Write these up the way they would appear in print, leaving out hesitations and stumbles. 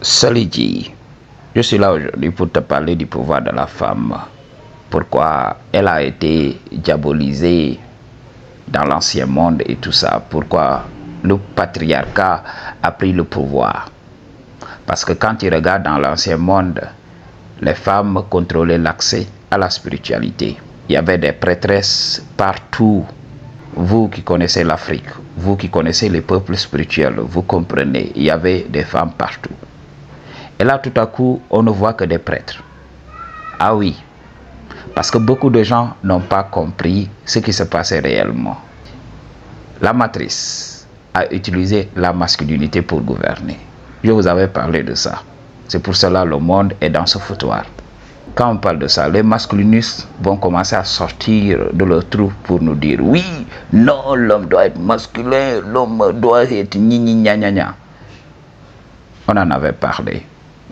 Salut G, je suis là aujourd'hui pour te parler du pouvoir de la femme. Pourquoi elle a été diabolisée dans l'ancien monde et tout ça. Pourquoi le patriarcat a pris le pouvoir. Parce que quand tu regardes dans l'ancien monde, les femmes contrôlaient l'accès à la spiritualité. Il y avait des prêtresses partout. Vous qui connaissez l'Afrique, vous qui connaissez les peuples spirituels, vous comprenez, il y avait des femmes partout. Et là, tout à coup, on ne voit que des prêtres. Ah oui, parce que beaucoup de gens n'ont pas compris ce qui se passait réellement. La matrice a utilisé la masculinité pour gouverner. Je vous avais parlé de ça. C'est pour cela que le monde est dans ce foutoir. Quand on parle de ça, les masculinistes vont commencer à sortir de leur trou pour nous dire oui, non, l'homme doit être masculin, l'homme doit être gna. On en avait parlé.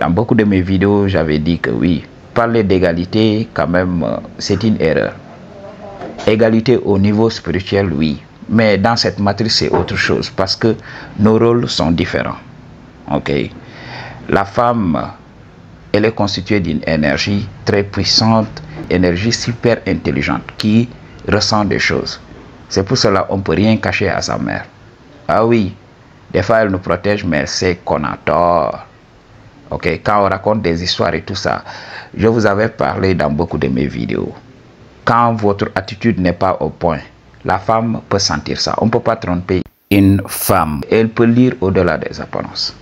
Dans beaucoup de mes vidéos, j'avais dit que oui, parler d'égalité, quand même, c'est une erreur. Égalité au niveau spirituel, oui. Mais dans cette matrice, c'est autre chose parce que nos rôles sont différents. Ok. La femme, elle est constituée d'une énergie très puissante, énergie super intelligente qui ressent des choses. C'est pour cela qu'on ne peut rien cacher à sa mère. Ah oui, des fois elle nous protège, mais c'est qu'on a tort. Ok, quand on raconte des histoires et tout ça, je vous avais parlé dans beaucoup de mes vidéos. Quand votre attitude n'est pas au point, la femme peut sentir ça. On ne peut pas tromper une femme. Elle peut lire au-delà des apparences.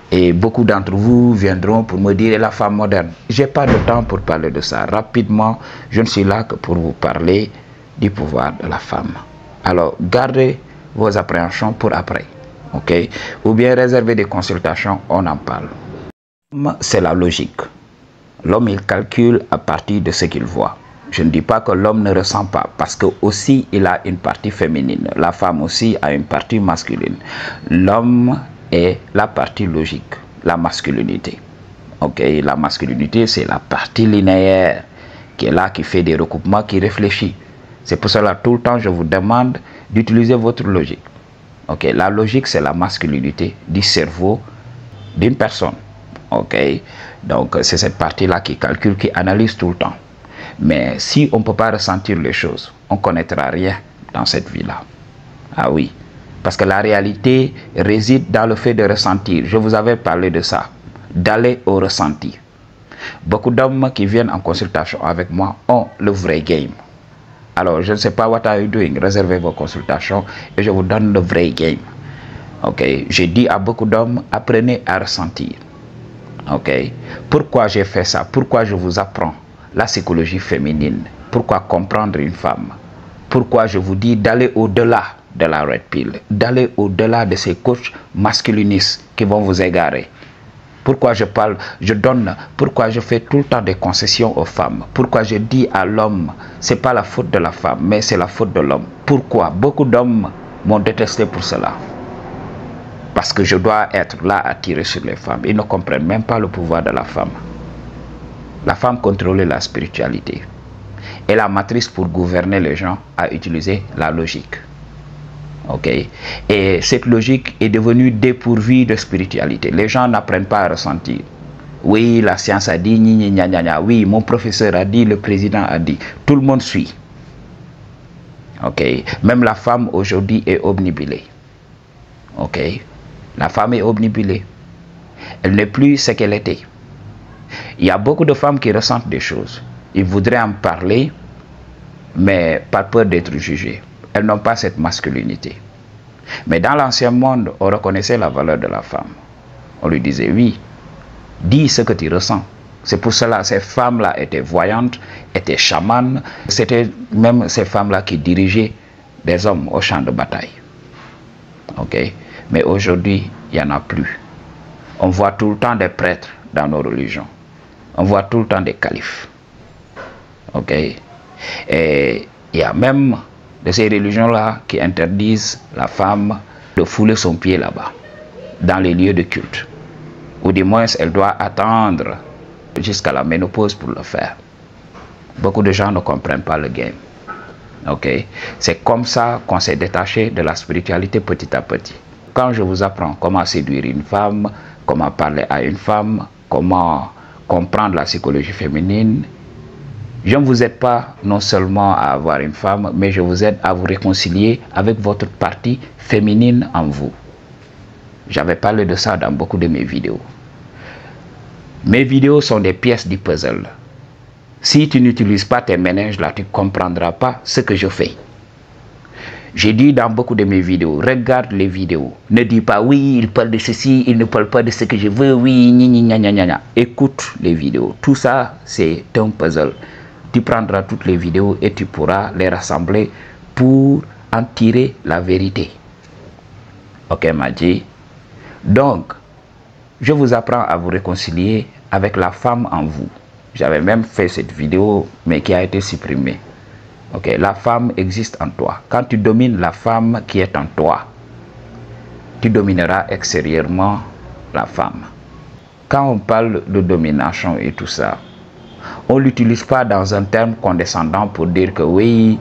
Et beaucoup d'entre vous viendront pour me dire la femme moderne. Je n'ai pas de temps pour parler de ça. Rapidement, je ne suis là que pour vous parler du pouvoir de la femme. Alors, gardez vos appréhensions pour après. Ok? Ou bien réservez des consultations, on en parle. C'est la logique. L'homme, il calcule à partir de ce qu'il voit. Je ne dis pas que l'homme ne ressent pas, parce que aussi il a une partie féminine. La femme aussi a une partie masculine. L'homme est la partie logique, la masculinité. Ok, la masculinité, c'est la partie linéaire qui est là, qui fait des recoupements, qui réfléchit. C'est pour cela tout le temps je vous demande d'utiliser votre logique. Ok, la logique, c'est la masculinité du cerveau d'une personne. Ok, donc c'est cette partie-là qui calcule, qui analyse tout le temps. Mais si on ne peut pas ressentir les choses, on ne connaîtra rien dans cette vie-là. Ah oui, parce que la réalité réside dans le fait de ressentir. Je vous avais parlé de ça, d'aller au ressenti. Beaucoup d'hommes qui viennent en consultation avec moi ont le vrai game. Alors, je ne sais pas what are you doing, réservez vos consultations et je vous donne le vrai game. Ok, j'ai dit à beaucoup d'hommes, apprenez à ressentir. Ok, pourquoi j'ai fait ça? Pourquoi je vous apprends la psychologie féminine? Pourquoi comprendre une femme? Pourquoi je vous dis d'aller au-delà de la red pill, d'aller au-delà de ces coachs masculinistes qui vont vous égarer? Pourquoi je parle, pourquoi je fais tout le temps des concessions aux femmes? Pourquoi je dis à l'homme, c'est pas la faute de la femme, mais c'est la faute de l'homme? Pourquoi? Beaucoup d'hommes m'ont détesté pour cela. Parce que je dois être là à tirer sur les femmes. Ils ne comprennent même pas le pouvoir de la femme. La femme contrôlait la spiritualité. Et la matrice pour gouverner les gens a utilisé la logique. Ok? Et cette logique est devenue dépourvue de spiritualité. Les gens n'apprennent pas à ressentir. Oui, la science a dit, oui, mon professeur a dit, le président a dit. Tout le monde suit. Ok? Même la femme aujourd'hui est obnubilée. Ok? La femme est obnubilée. Elle n'est plus ce qu'elle était. Il y a beaucoup de femmes qui ressentent des choses. Ils voudraient en parler, mais par peur d'être jugées. Elles n'ont pas cette masculinité. Mais dans l'ancien monde, on reconnaissait la valeur de la femme. On lui disait, oui, dis ce que tu ressens. C'est pour cela que ces femmes-là étaient voyantes, étaient chamanes. C'était même ces femmes-là qui dirigeaient des hommes au champ de bataille. Ok? Mais aujourd'hui, il n'y en a plus. On voit tout le temps des prêtres dans nos religions. On voit tout le temps des califes. Ok? Et il y a même de ces religions-là qui interdisent la femme de fouler son pied là-bas, dans les lieux de culte. Ou du moins, elle doit attendre jusqu'à la ménopause pour le faire. Beaucoup de gens ne comprennent pas le game. Ok? C'est comme ça qu'on s'est détaché de la spiritualité petit à petit. Quand je vous apprends comment séduire une femme, comment parler à une femme, comment comprendre la psychologie féminine. Je ne vous aide pas non seulement à avoir une femme, mais je vous aide à vous réconcilier avec votre partie féminine en vous. J'avais parlé de ça dans beaucoup de mes vidéos. Mes vidéos sont des pièces du puzzle. Si tu n'utilises pas tes méninges là, tu ne comprendras pas ce que je fais. J'ai dit dans beaucoup de mes vidéos, regarde les vidéos. Ne dis pas oui, il parle de ceci, il ne parle pas de ce que je veux, oui, gna gna gna gna. Écoute les vidéos. Tout ça, c'est un puzzle. Tu prendras toutes les vidéos et tu pourras les rassembler pour en tirer la vérité. Ok, Madji? Donc, je vous apprends à vous réconcilier avec la femme en vous. J'avais même fait cette vidéo, mais qui a été supprimée. Ok, la femme existe en toi. Quand tu domines la femme qui est en toi, tu domineras extérieurement la femme. Quand on parle de domination et tout ça, on ne l'utilise pas dans un terme condescendant pour dire que oui,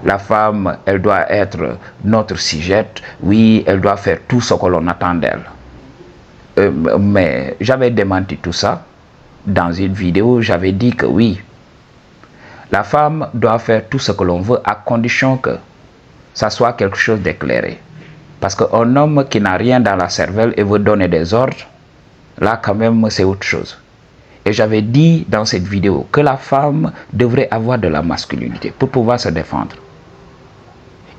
la femme, elle doit être notre sujette, oui, elle doit faire tout ce que l'on attend d'elle. Mais j'avais démenti tout ça. Dans une vidéo, j'avais dit que oui, la femme doit faire tout ce que l'on veut à condition que ça soit quelque chose d'éclairé. Parce qu'un homme qui n'a rien dans la cervelle et veut donner des ordres, là quand même c'est autre chose. Et j'avais dit dans cette vidéo que la femme devrait avoir de la masculinité pour pouvoir se défendre.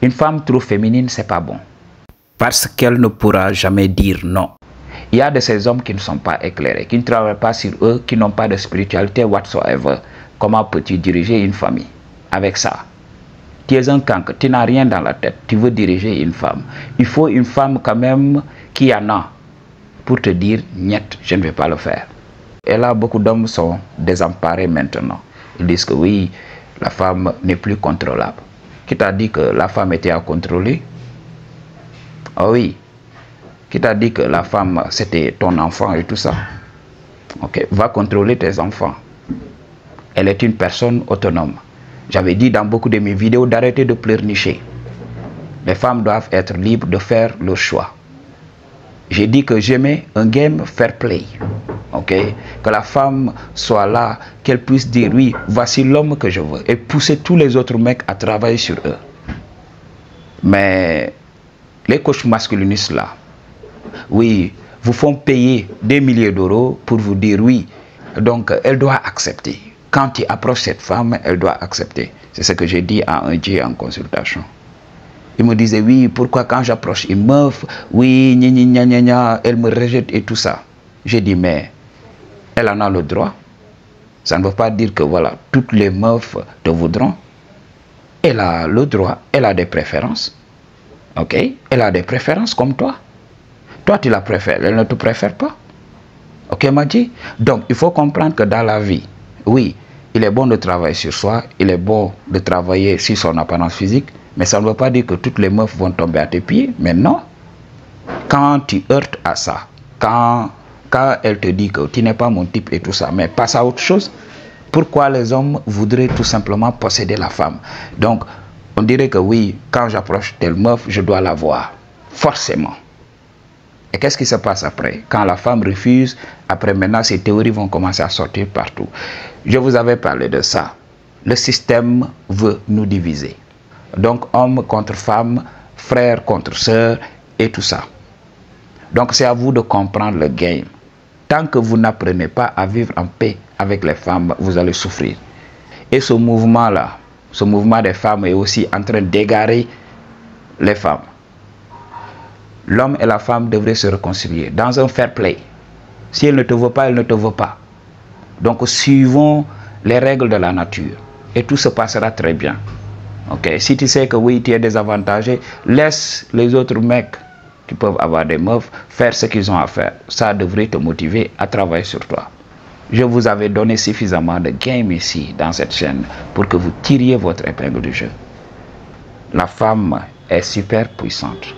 Une femme trop féminine, c'est pas bon. Parce qu'elle ne pourra jamais dire non. Il y a de ces hommes qui ne sont pas éclairés, qui ne travaillent pas sur eux, qui n'ont pas de spiritualité whatsoever. Comment peux-tu diriger une famille avec ça? Tu es un cancre, tu n'as rien dans la tête, tu veux diriger une femme. Il faut une femme quand même qui en a pour te dire « niet, je ne vais pas le faire ». Et là, beaucoup d'hommes sont désemparés maintenant. Ils disent que oui, la femme n'est plus contrôlable. Qui t'a dit que la femme était à contrôler? Oh oui. Qui t'a dit que la femme, c'était ton enfant et tout ça? Ok, va contrôler tes enfants. Elle est une personne autonome. J'avais dit dans beaucoup de mes vidéos d'arrêter de pleurnicher. Les femmes doivent être libres de faire leur choix. J'ai dit que j'aimais un game fair play. Ok, que la femme soit là, qu'elle puisse dire oui, voici l'homme que je veux. Et pousser tous les autres mecs à travailler sur eux. Mais les coachs masculinistes là, oui, vous font payer des milliers d'euros pour vous dire oui. Donc, elle doit accepter. Quand tu approches cette femme, elle doit accepter. C'est ce que j'ai dit à un Dieu en consultation. Il me disait, oui, pourquoi quand j'approche une meuf, oui, gna gna gna, elle me rejette et tout ça. J'ai dit, mais elle en a le droit. Ça ne veut pas dire que voilà, toutes les meufs te voudront. Elle a le droit, elle a des préférences. Ok? Elle a des préférences comme toi. Toi, tu la préfères, elle ne te préfère pas. Ok, Madji? Donc, il faut comprendre que dans la vie, oui, il est bon de travailler sur soi, il est bon de travailler sur son apparence physique, mais ça ne veut pas dire que toutes les meufs vont tomber à tes pieds. Mais non. Quand tu heurtes à ça, quand elle te dit que tu n'es pas mon type et tout ça, mais passe à autre chose, pourquoi les hommes voudraient tout simplement posséder la femme? Donc, on dirait que oui, quand j'approche telle meuf, je dois la voir. Forcément. Et qu'est-ce qui se passe après? Quand la femme refuse, après maintenant, ces théories vont commencer à sortir partout. Je vous avais parlé de ça. Le système veut nous diviser. Donc, homme contre femme, frère contre sœur et tout ça. Donc, c'est à vous de comprendre le game. Tant que vous n'apprenez pas à vivre en paix avec les femmes, vous allez souffrir. Et ce mouvement-là, ce mouvement des femmes est aussi en train d'égarer les femmes. L'homme et la femme devraient se réconcilier dans un fair play. Si elle ne te veut pas, elle ne te veut pas. Donc, suivons les règles de la nature et tout se passera très bien. Ok? Si tu sais que oui, tu es désavantagé, laisse les autres mecs qui peuvent avoir des meufs faire ce qu'ils ont à faire. Ça devrait te motiver à travailler sur toi. Je vous avais donné suffisamment de game ici, dans cette chaîne, pour que vous tiriez votre épingle du jeu. La femme est super puissante.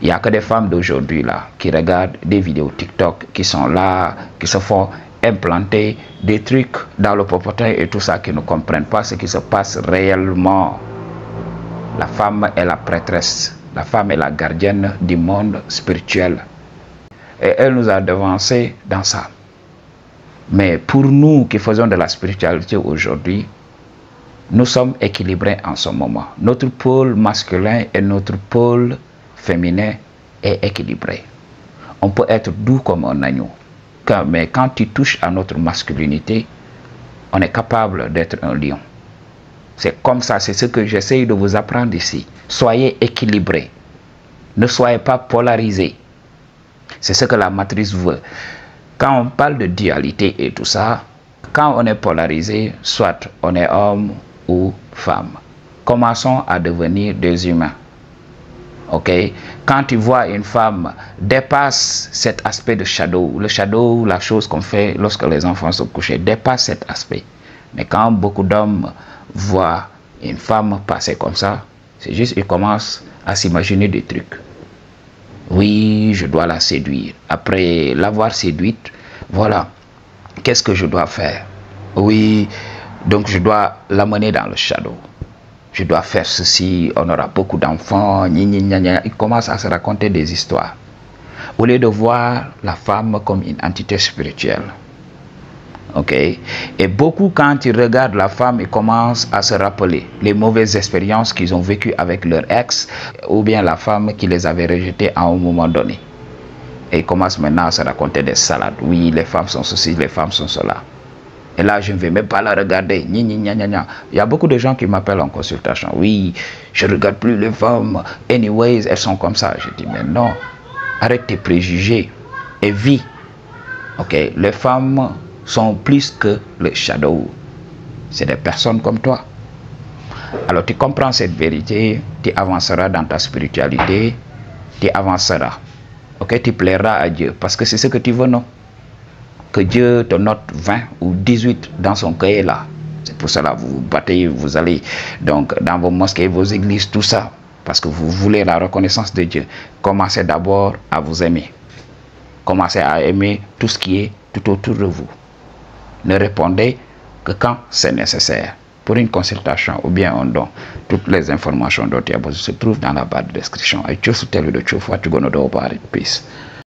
Il n'y a que des femmes d'aujourd'hui là qui regardent des vidéos TikTok, qui sont là, qui se font implanter des trucs dans le popotin et tout ça, qui ne comprennent pas ce qui se passe réellement. La femme est la prêtresse, la femme est la gardienne du monde spirituel. Et elle nous a devancé dans ça. Mais pour nous qui faisons de la spiritualité aujourd'hui, nous sommes équilibrés en ce moment. Notre pôle masculin et notre pôle féminin est équilibré. On peut être doux comme un agneau. Mais quand tu touches à notre masculinité, on est capable d'être un lion. C'est comme ça, c'est ce que j'essaye de vous apprendre ici. Soyez équilibrés. Ne soyez pas polarisés. C'est ce que la matrice veut. Quand on parle de dualité et tout ça, quand on est polarisé, soit on est homme ou femme, commençons à devenir des humains. Ok? Quand tu vois une femme, dépasse cet aspect de shadow. Le shadow, la chose qu'on fait lorsque les enfants sont couchés, dépasse cet aspect. Mais quand beaucoup d'hommes voient une femme passer comme ça, c'est juste qu'ils commencent à s'imaginer des trucs. Oui, je dois la séduire. Après l'avoir séduite, voilà, qu'est-ce que je dois faire? Oui, donc je dois l'amener dans le shadow. Je dois faire ceci, on aura beaucoup d'enfants, il commence à se raconter des histoires. Au lieu de voir la femme comme une entité spirituelle. Ok? Et beaucoup, quand ils regardent la femme, ils commencent à se rappeler les mauvaises expériences qu'ils ont vécues avec leur ex, ou bien la femme qui les avait rejetées à un moment donné. Et ils commencent maintenant à se raconter des salades. Oui, les femmes sont ceci, les femmes sont cela. Et là, je ne vais même pas la regarder. Il y a beaucoup de gens qui m'appellent en consultation. Oui, je ne regarde plus les femmes. Anyways, elles sont comme ça. Je dis, mais non, arrête tes préjugés et vis. Ok, les femmes sont plus que le shadow. C'est des personnes comme toi. Alors, tu comprends cette vérité, tu avanceras dans ta spiritualité, tu avanceras. Ok, tu plairas à Dieu parce que c'est ce que tu veux, non? Que Dieu te note 20 ou 18 dans son cahier là. C'est pour cela que vous vous battez, vous allez donc dans vos mosquées, vos églises, tout ça. Parce que vous voulez la reconnaissance de Dieu. Commencez d'abord à vous aimer. Commencez à aimer tout ce qui est tout autour de vous. Ne répondez que quand c'est nécessaire. Pour une consultation ou bien un don, toutes les informations dont tu as besoin se trouvent dans la barre de description. I choose to tell you the truth, what you're going to do about it. Peace.